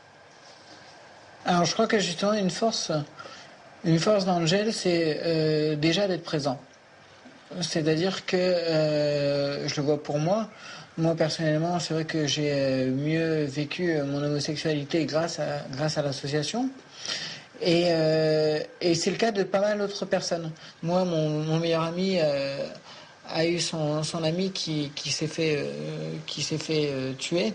Alors je crois que justement une force d'Angel, c'est déjà d'être présent. C'est-à-dire que je le vois pour moi. Moi personnellement, c'est vrai que j'ai mieux vécu mon homosexualité grâce à l'association. Et c'est le cas de pas mal d'autres personnes. Moi, mon meilleur ami a eu son ami qui s'est fait tuer.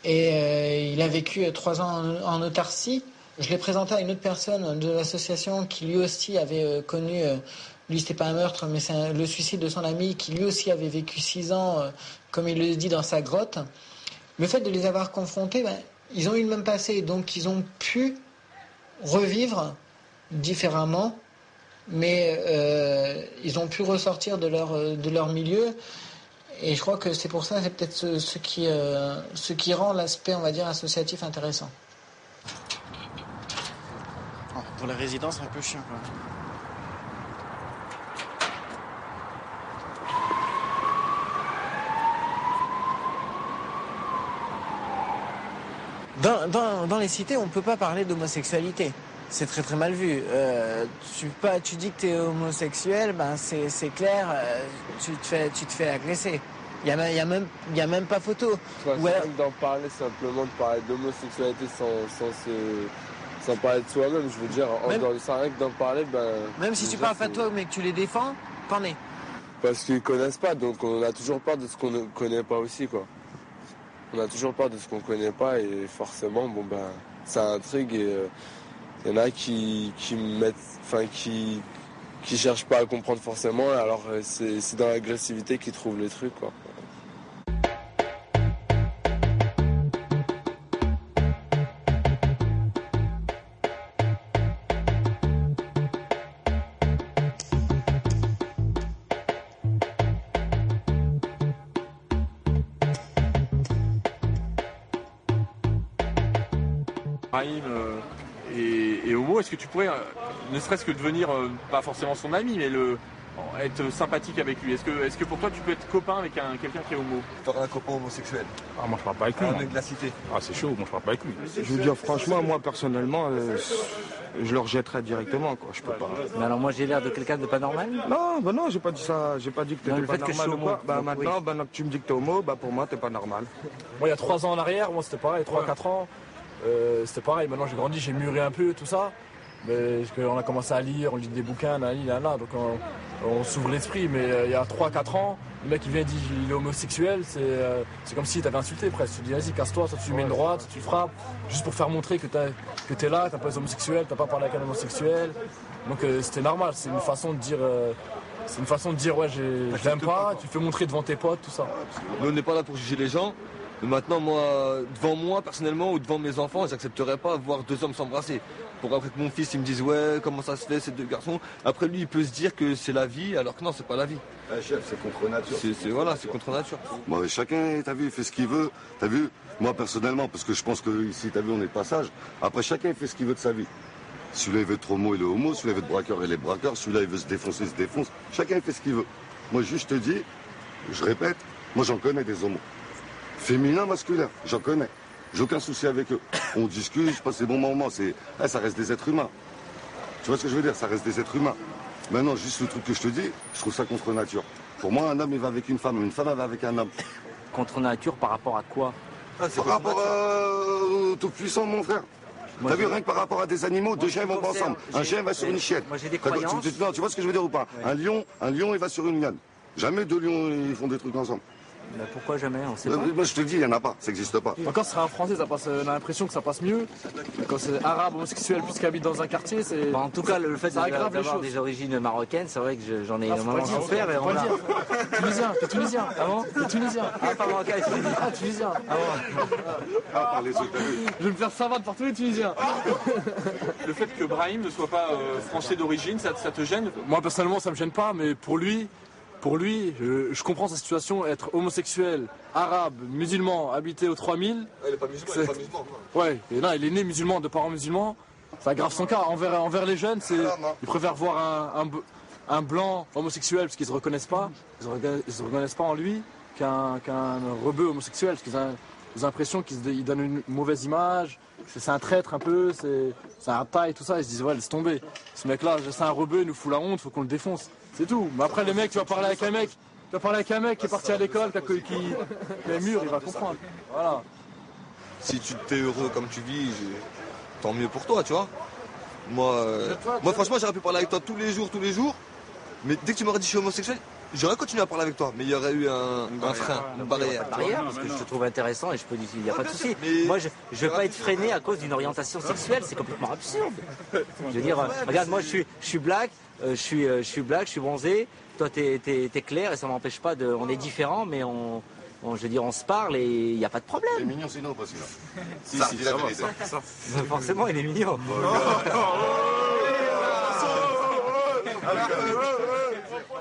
Et il a vécu 3 ans en autarcie. Je l'ai présenté à une autre personne de l'association qui lui aussi avait connu, lui c'était pas un meurtre, mais c'est le suicide de son ami qui lui aussi avait vécu 6 ans, comme il le dit, dans sa grotte. Le fait de les avoir confrontés, ils ont eu le même passé, donc ils ont pu revivre différemment, mais ils ont pu ressortir de leur milieu. Et je crois que c'est pour ça, c'est peut-être ce qui rend l'aspect, on va dire, associatif intéressant. Pour les résidents, c'est un peu chiant, quoi. Dans les cités, on ne peut pas parler d'homosexualité. C'est très très mal vu. Tu dis que tu es homosexuel, c'est clair, tu te fais agresser. Il y a même pas photo. C'est rien que d'en parler, simplement de parler d'homosexualité sans parler de soi-même, je veux dire, c'est rien que d'en parler, même si tu parles pas de toi, mais que tu les défends, t'en es. Parce qu'ils connaissent pas, donc on a toujours peur de ce qu'on ne connaît pas aussi, quoi. On a toujours peur de ce qu'on connaît pas et forcément, ça intrigue et il y en a qui cherchent pas à comprendre forcément, alors c'est dans l'agressivité qu'ils trouvent les trucs, quoi. Et homo, est-ce que tu pourrais, ne serait-ce que devenir, pas forcément son ami, mais être sympathique avec lui? Est-ce que pour toi tu peux être copain avec quelqu'un qui est homo? T'aurais un copain homosexuel? Ah, moi je parle pas avec lui. Un mec de la cité? Ah, c'est chaud, moi je parle pas avec lui. Je veux dire franchement, moi personnellement, je le rejetterais directement, quoi. Je peux pas. Mais alors moi j'ai l'air de quelqu'un de pas normal? Non, j'ai pas dit ça. J'ai pas dit que t'étais pas normal ou quoi. Maintenant, maintenant que tu me dis que t'es homo, pour moi t'es pas normal. Moi il y a 3 ans en arrière, moi c'était pareil, 3-4 ans. C'était pareil, maintenant j'ai grandi, j'ai mûri un peu, tout ça. Mais on a commencé à lire, on lit des bouquins, là, donc on s'ouvre l'esprit. Mais il y a 3-4 ans, le mec il vient et dit il est homosexuel, c'est comme si t'avais insulté presque. Tu dis vas-y, casse-toi, soit tu lui mets une droite, soit tu le frappes, juste pour faire montrer que t'es là, t'es pas homosexuel, t'as pas parlé avec un homosexuel. Donc c'était normal, c'est une façon de dire ouais, je l'aime pas, tu fais montrer devant tes potes, tout ça. Nous on n'est pas là pour juger les gens. Mais maintenant, devant moi, personnellement, ou devant mes enfants, j'accepterais pas voir 2 hommes s'embrasser. Pour après que mon fils, il me dise, ouais, comment ça se fait, ces 2 garçons. Après, lui, il peut se dire que c'est la vie, alors que non, c'est pas la vie. Chef, c'est contre nature. C'est contre nature. Bon, chacun, t'as vu, il fait ce qu'il veut. T'as vu, moi, personnellement, parce que je pense que ici, t'as vu, on est de passage. Après, chacun, il fait ce qu'il veut de sa vie. Celui-là, il veut être homo, il est homo. Celui-là, il veut être braqueur, il est braqueur. Celui-là, il veut se défoncer, il se défonce. Chacun, il fait ce qu'il veut. Moi, juste, je te dis, je répète, moi, j'en connais des homos. Féminin, masculin, j'en connais. J'ai aucun souci avec eux. On discute, je passe des bons moments. Ça reste des êtres humains. Tu vois ce que je veux dire? Ça reste des êtres humains. Maintenant, juste le truc que je te dis, je trouve ça contre nature. Pour moi, un homme, il va avec une femme va avec un homme. Contre nature par rapport à quoi? Par rapport au Tout-Puissant, mon frère. T'as vu, rien que par rapport à des animaux, deux chiens vont pas ensemble. Un chien va sur une chienne. Moi j'ai des croyances. Tu vois ce que je veux dire ou pas? Un lion, il va sur une liane. Jamais deux lions, ils font des trucs ensemble. Mais pourquoi jamais? On sait pas. Moi, je te dis, il n'y en a pas, ça n'existe pas. Quand ce sera un Français, ça passe, on a l'impression que ça passe mieux. Quand c'est arabe, homosexuel, puisqu'il habite dans un quartier, c'est. En tout cas, le fait d'avoir des origines marocaines, c'est vrai que j'en ai énormément souffert. Et on l'a. Tunisien, t'es tunisien. Ah bon? T'es tunisien. Ah, pas marocain, ah, tunisien. Ah bon. Je vais me faire savate par tous les Tunisiens. Le fait que Brahim ne soit pas français d'origine, ça te gêne? Moi, personnellement, ça me gêne pas, mais pour lui, je comprends sa situation, être homosexuel, arabe, musulman, habité aux 3000. Il n'est pas musulman, il est pas musulman. Ouais, et là, il est né musulman, de parents musulmans. Ça aggrave son cas. Envers les jeunes, ils préfèrent voir un blanc homosexuel parce qu'ils ne se reconnaissent pas. Ils se reconnaissent pas en lui qu'un rebeu homosexuel. Parce qu'ils ont l'impression qu'il donne une mauvaise image, c'est un traître un peu, c'est un taille, tout ça. Ils se disent, ouais, laisse tomber. Ce mec-là, c'est un rebeu, il nous fout la honte, faut qu'on le défonce. C'est tout. Mais après, les mecs, tu vas parler avec un mec qui est parti à l'école, qui est mûr, il va comprendre. Voilà. Si tu t'es heureux comme tu vis, tant mieux pour toi, tu vois. Moi, franchement, j'aurais pu parler avec toi tous les jours. Mais dès que tu m'aurais dit je suis homosexuel, j'aurais continué à parler avec toi. Mais il y aurait eu un frein, une barrière. Parce que je te trouve intéressant et je peux dire, il n'y a pas de souci. Moi, je ne veux pas être freiné à cause d'une orientation sexuelle, c'est complètement absurde. Je veux dire, regarde, moi, je suis black. Je suis black, je suis bronzé, toi t'es clair et ça m'empêche pas de. On est différents mais je veux dire on se parle et il n'y a pas de problème. Il est mignon sinon parce que si, forcément il est mignon.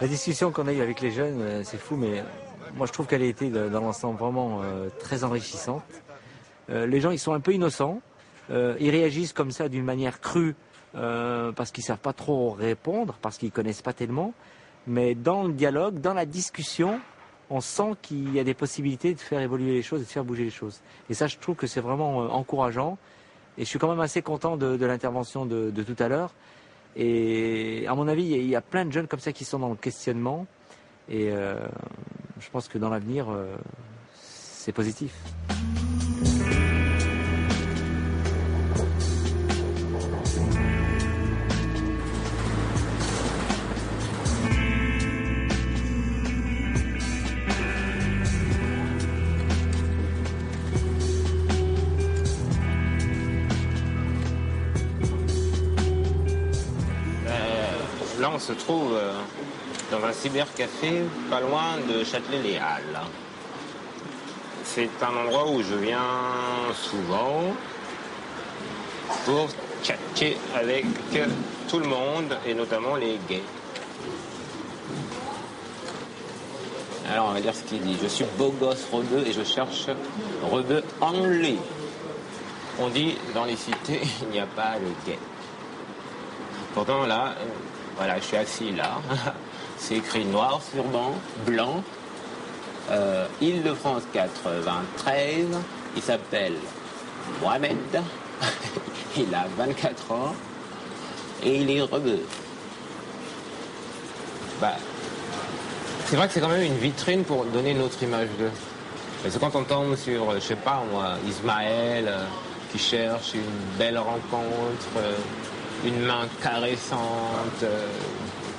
La discussion qu'on a eue avec les jeunes, c'est fou, mais moi je trouve qu'elle a été dans l'ensemble vraiment très enrichissante. Les gens ils sont un peu innocents, ils réagissent comme ça d'une manière crue. Parce qu'ils ne savent pas trop répondre, parce qu'ils ne connaissent pas tellement. Mais dans le dialogue, dans la discussion, on sent qu'il y a des possibilités de faire évoluer les choses et de faire bouger les choses. Et ça, je trouve que c'est vraiment encourageant. Et je suis quand même assez content de l'intervention de tout à l'heure. Et à mon avis, il y a plein de jeunes comme ça qui sont dans le questionnement. Et je pense que dans l'avenir, c'est positif. Là, on se trouve dans un cybercafé pas loin de Châtelet-Les Halles. C'est un endroit où je viens souvent pour tchatter avec tout le monde et notamment les gays. Alors, on va dire ce qu'il dit. Je suis beau gosse rebeu et je cherche rebeu only. On dit dans les cités, il n'y a pas de gay. Pourtant, là... Voilà, je suis assis là. C'est écrit noir sur blanc. Île-de-France 93. Il s'appelle Mohamed. Il a 24 ans. Et il est rebeu. C'est vrai que c'est quand même une vitrine pour donner notre image d'eux. Parce que quand on tombe sur, je sais pas moi, Ismaël qui cherche une belle rencontre... une main caressante,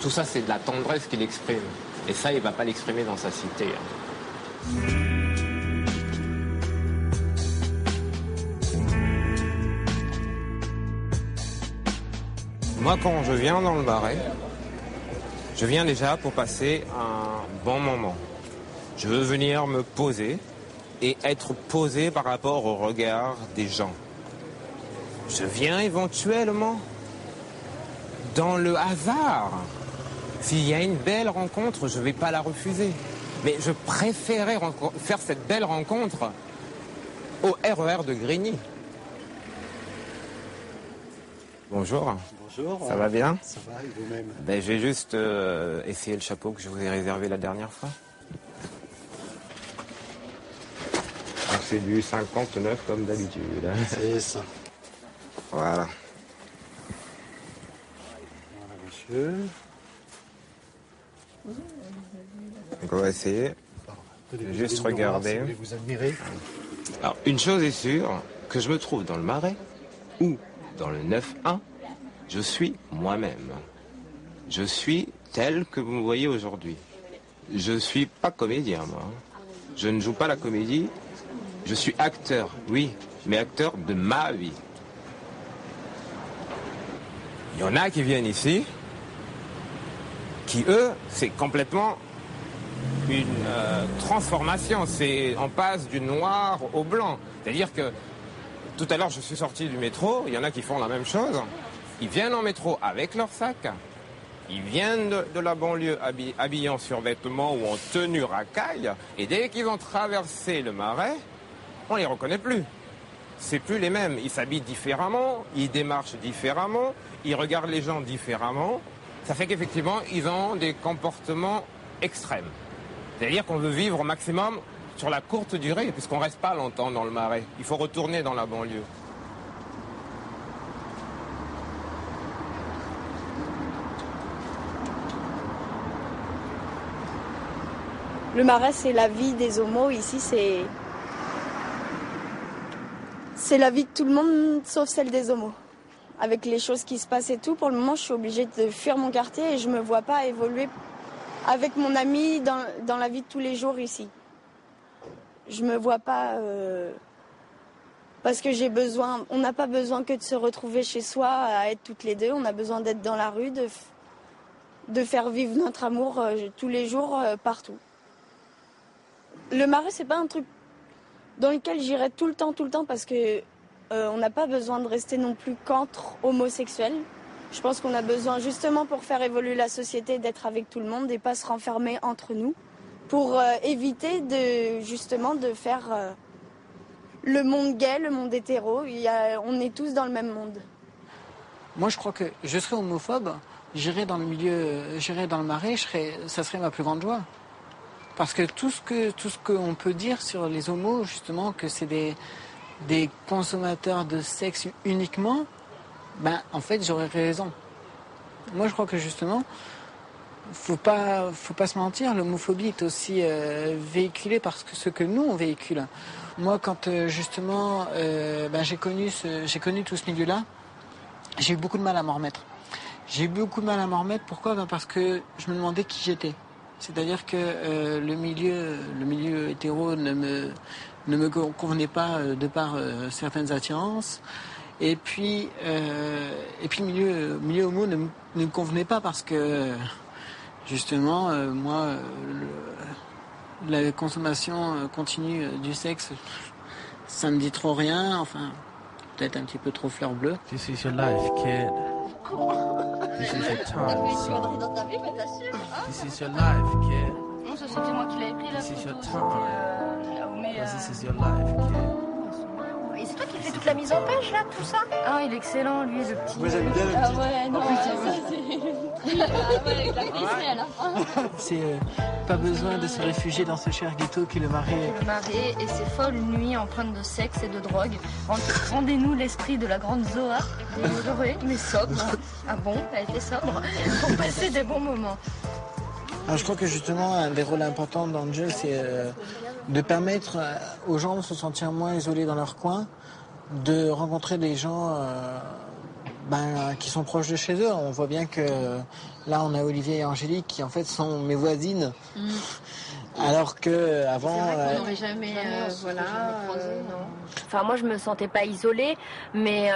tout ça c'est de la tendresse qu'il exprime. Et ça, il ne va pas l'exprimer dans sa cité. Moi, quand je viens dans le Marais, je viens déjà pour passer un bon moment. Je veux venir me poser et être posé par rapport au regard des gens. Je viens éventuellement dans le hasard. S'il y a une belle rencontre, je ne vais pas la refuser. Mais je préférais faire cette belle rencontre au RER de Grigny. Bonjour. Bonjour. Ça va bien? Ça va, et vous-même? Je vais juste essayer le chapeau que je vous ai réservé la dernière fois. C'est du 59 comme d'habitude. C'est ça. Voilà. Monsieur. Donc on va essayer. Juste regarder. Si vous admirez. Alors, une chose est sûre, que je me trouve dans le Marais ou dans le 9-1, je suis moi-même. Je suis tel que vous me voyez aujourd'hui. Je ne suis pas comédien, moi. Je ne joue pas la comédie. Je suis acteur, oui, mais acteur de ma vie. Il y en a qui viennent ici, qui, eux, c'est complètement une transformation. On passe du noir au blanc. C'est-à-dire que tout à l'heure, je suis sorti du métro, il y en a qui font la même chose. Ils viennent en métro avec leur sac. Ils viennent de la banlieue habillés en survêtement ou en tenue racaille. Et dès qu'ils ont traversé le Marais, on les reconnaît plus. C'est plus les mêmes. Ils s'habillent différemment, ils démarchent différemment, ils regardent les gens différemment. Ça fait qu'effectivement, ils ont des comportements extrêmes. C'est-à-dire qu'on veut vivre au maximum sur la courte durée, puisqu'on ne reste pas longtemps dans le Marais. Il faut retourner dans la banlieue. Le Marais, c'est la vie des homos. Ici, c'est la vie de tout le monde, sauf celle des homos. Avec les choses qui se passent et tout, pour le moment, je suis obligée de fuir mon quartier et je me vois pas évoluer avec mon ami dans la vie de tous les jours ici. Je me vois pas parce que j'ai besoin. On n'a pas besoin que de se retrouver chez soi à être toutes les deux. On a besoin d'être dans la rue, de faire vivre notre amour tous les jours, partout. Le Marais, c'est pas un truc dans lequel j'irai tout le temps, parce que on n'a pas besoin de rester non plus qu'entre homosexuels. Je pense qu'on a besoin justement pour faire évoluer la société d'être avec tout le monde et pas se renfermer entre nous, pour éviter de faire le monde gay, le monde hétéro. On est tous dans le même monde. Moi, je crois que je serais homophobe, j'irais dans le milieu, j'irais dans le Marais, ça serait ma plus grande joie. Parce que tout ce qu'on peut dire sur les homos, justement, que c'est des consommateurs de sexe uniquement, ben en fait j'aurais raison. Moi je crois que justement, faut pas se mentir, l'homophobie est aussi véhiculée par ce que nous on véhicule. Moi quand justement j'ai connu tout ce milieu-là, j'ai eu beaucoup de mal à m'en remettre. Pourquoi ? Parce que je me demandais qui j'étais. C'est-à-dire que le milieu hétéro ne me convenait pas de par certaines attirances. Et puis le milieu homo ne me convenait pas parce que justement moi la consommation continue du sexe, ça me dit trop rien. Enfin, peut-être un petit peu trop fleur bleue. This is your life, kid. This is your time, son. This is your life, kid. Non, ça c'était moi qui l'avais pris là. This is your time. This is your life, kid. Et c'est toi qui fais toute la mise en page là, tout ça? Ah, il est excellent lui, le petit. Moi j'aime bien le petit. Ah ouais, non, avec la cuisserie à la fin. C'est pas besoin de se réfugier dans ce cher ghetto qui est le Marais. Le Marais et ses folles nuits empreintes de sexe et de drogue. Rendez-nous l'esprit de la grande Zoa. Dorée, mais sobre. Ah bon, elle était sobre. Pour passer des bons moments. Alors, je crois que justement, un des rôles importants d'Angel, c'est de permettre aux gens de se sentir moins isolés dans leur coin, de rencontrer des gens qui sont proches de chez eux. On voit bien que là, on a Olivier et Angélique qui en fait sont mes voisines. Alors que avant, on n'aurait jamais, croisé, non. Enfin, moi, je me sentais pas isolée, mais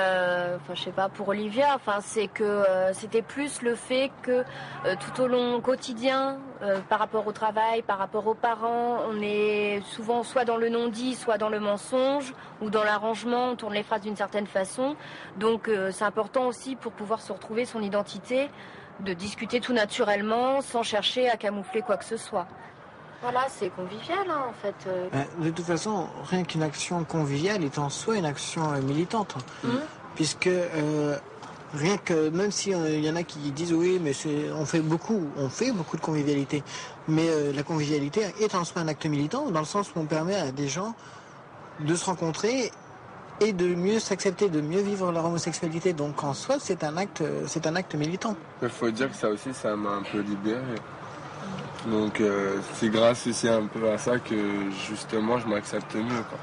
je sais pas pour Olivia. Enfin, c'est que c'était plus le fait que tout au long quotidien, par rapport au travail, par rapport aux parents, on est souvent soit dans le non-dit, soit dans le mensonge ou dans l'arrangement. On tourne les phrases d'une certaine façon. Donc, c'est important aussi pour pouvoir se retrouver son identité, de discuter tout naturellement, sans chercher à camoufler quoi que ce soit. Voilà, c'est convivial, hein, en fait. De toute façon, rien qu'une action conviviale est en soi une action militante. Puisque rien que, même si il y en a qui disent oui, mais on fait beaucoup de convivialité. Mais la convivialité est en soi un acte militant, dans le sens où on permet à des gens de se rencontrer et de mieux s'accepter, de mieux vivre leur homosexualité. Donc en soi, c'est un acte militant. Il faut dire que ça aussi, ça m'a un peu libéré. Donc c'est grâce aussi un peu à ça que justement je m'accepte mieux, quoi.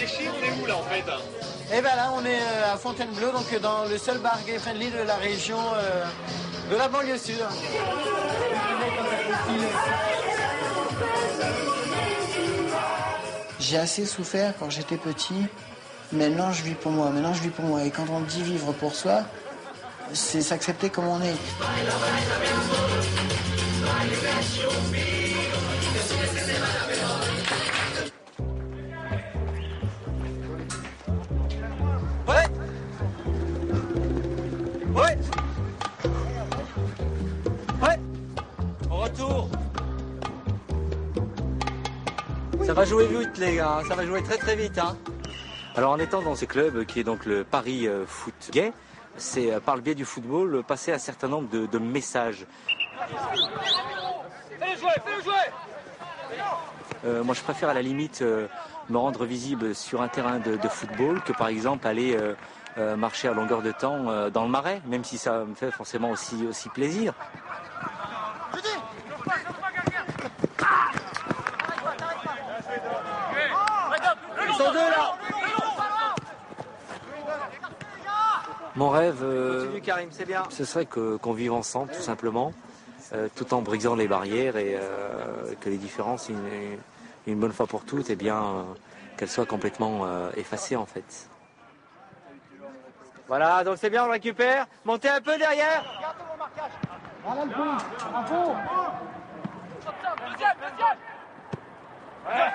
réfléchir, on est où là en fait? Et ben là, on est à Fontainebleau, donc dans le seul bar gay friendly de la région de la banlieue sud. J'ai assez souffert quand j'étais petit. Maintenant, je vis pour moi. Et quand on dit vivre pour soi, c'est s'accepter comme on est. Ouais. Ouais. Ouais. Au retour. Ça va jouer vite les gars, ça va jouer très très vite. Hein. Alors en étant dans ce club qui est donc le Paris Foot Gay, c'est par le biais du football passer un certain nombre de messages. Fais-le jouer. Moi je préfère à la limite me rendre visible sur un terrain de football que par exemple aller marcher à longueur de temps dans le Marais, même si ça me fait forcément aussi plaisir. Ils sont deux là. Mon rêve, Continue Karim, c'est bien. ce serait qu'on vive ensemble tout simplement, tout en brisant les barrières et que les différences, une bonne fois pour toutes, qu'elles soient complètement effacées en fait. Voilà, donc c'est bien, on le récupère. Montez un peu derrière. Voilà le coup, à fond. Deuxième. Ouais.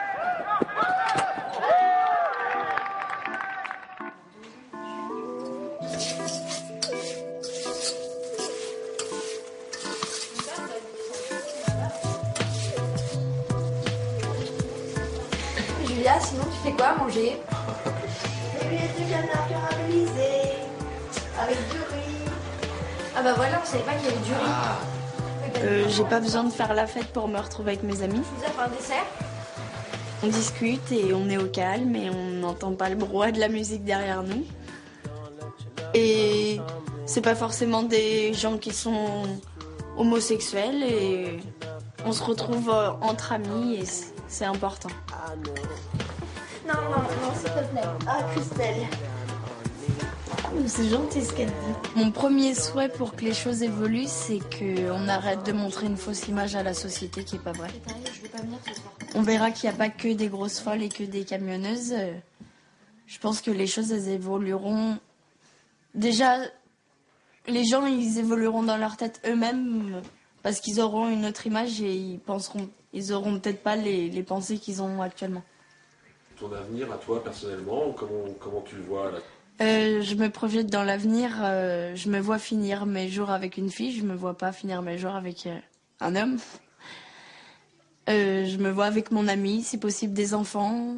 Julia, sinon tu fais quoi à manger? Des canards caramélisés, avec du riz. Ah bah voilà, on savait pas qu'il y avait du riz. J'ai pas besoin de faire la fête pour me retrouver avec mes amis. Vous avez un dessert? On discute et on est au calme et on n'entend pas le brouhaha de la musique derrière nous. Et c'est pas forcément des gens qui sont homosexuels et on se retrouve entre amis et c'est important. Non, s'il te plaît. Ah, Christelle. C'est gentil ce qu'elle dit. Mon premier souhait pour que les choses évoluent, c'est qu'on arrête de montrer une fausse image à la société qui est pas vraie. On verra qu'il n'y a pas que des grosses folles et que des camionneuses. Je pense que les choses, elles évolueront. Déjà, les gens, ils évolueront dans leur tête eux-mêmes parce qu'ils auront une autre image et ils auront peut-être pas les pensées qu'ils ont actuellement. Ton avenir à toi personnellement, comment tu le vois là? Je me projette dans l'avenir, je me vois finir mes jours avec une fille, je me vois pas finir mes jours avec un homme. Je me vois avec mon ami, si possible des enfants.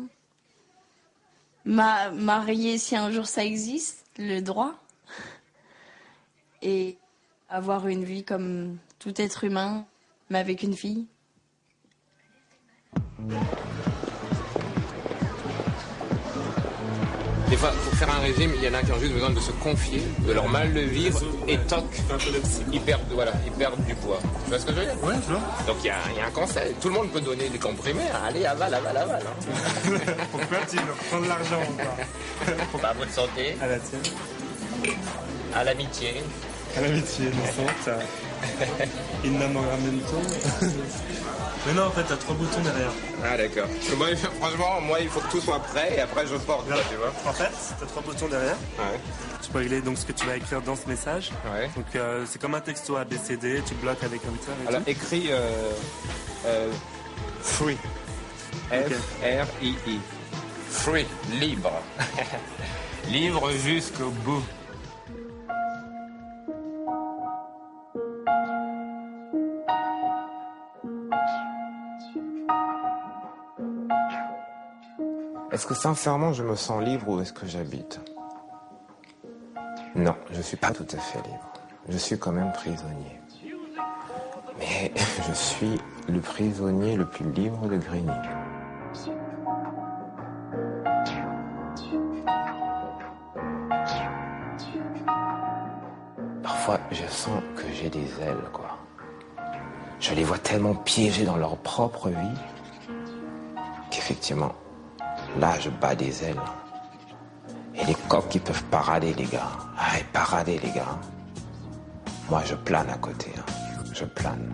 Mariée si un jour ça existe, le droit. Et avoir une vie comme tout être humain, mais avec une fille. Des fois, pour faire un régime, il y en a qui ont juste besoin de se confier, de leur mal de vivre, et toc, ils perdent du poids. Tu vois ce que je veux dire? Ouais, je vois. Donc il y a un conseil. Tout le monde peut donner des comprimés. Allez, avale. Hein. Faut prendre l'argent ou pas? Bah, bonne santé. À la tienne. À l'amitié. À l'amitié, ça. Innamoramento. Mais non, en fait, t'as 3 boutons derrière. Ah, d'accord. Franchement, moi, il faut que tout soit prêt et après je porte, là, tu vois. En fait, t'as 3 boutons derrière. Ouais. Tu peux régler donc ce que tu vas écrire dans ce message. Ouais. Donc, c'est comme un texto ABCD, tu bloques avec un tir. Alors, écris free. F-R-I-I. Free, libre. Libre jusqu'au bout. Est-ce que sincèrement je me sens libre où est-ce que j'habite? Non, je suis pas tout à fait libre. Je suis quand même prisonnier. Mais je suis le prisonnier le plus libre de Grigny. Parfois, je sens que j'ai des ailes, quoi. Je les vois tellement piégés dans leur propre vie qu'effectivement, là, je bats des ailes. Et les coqs qui peuvent parader, les gars. Ah, et parader, les gars. Moi, je plane à côté. Je plane.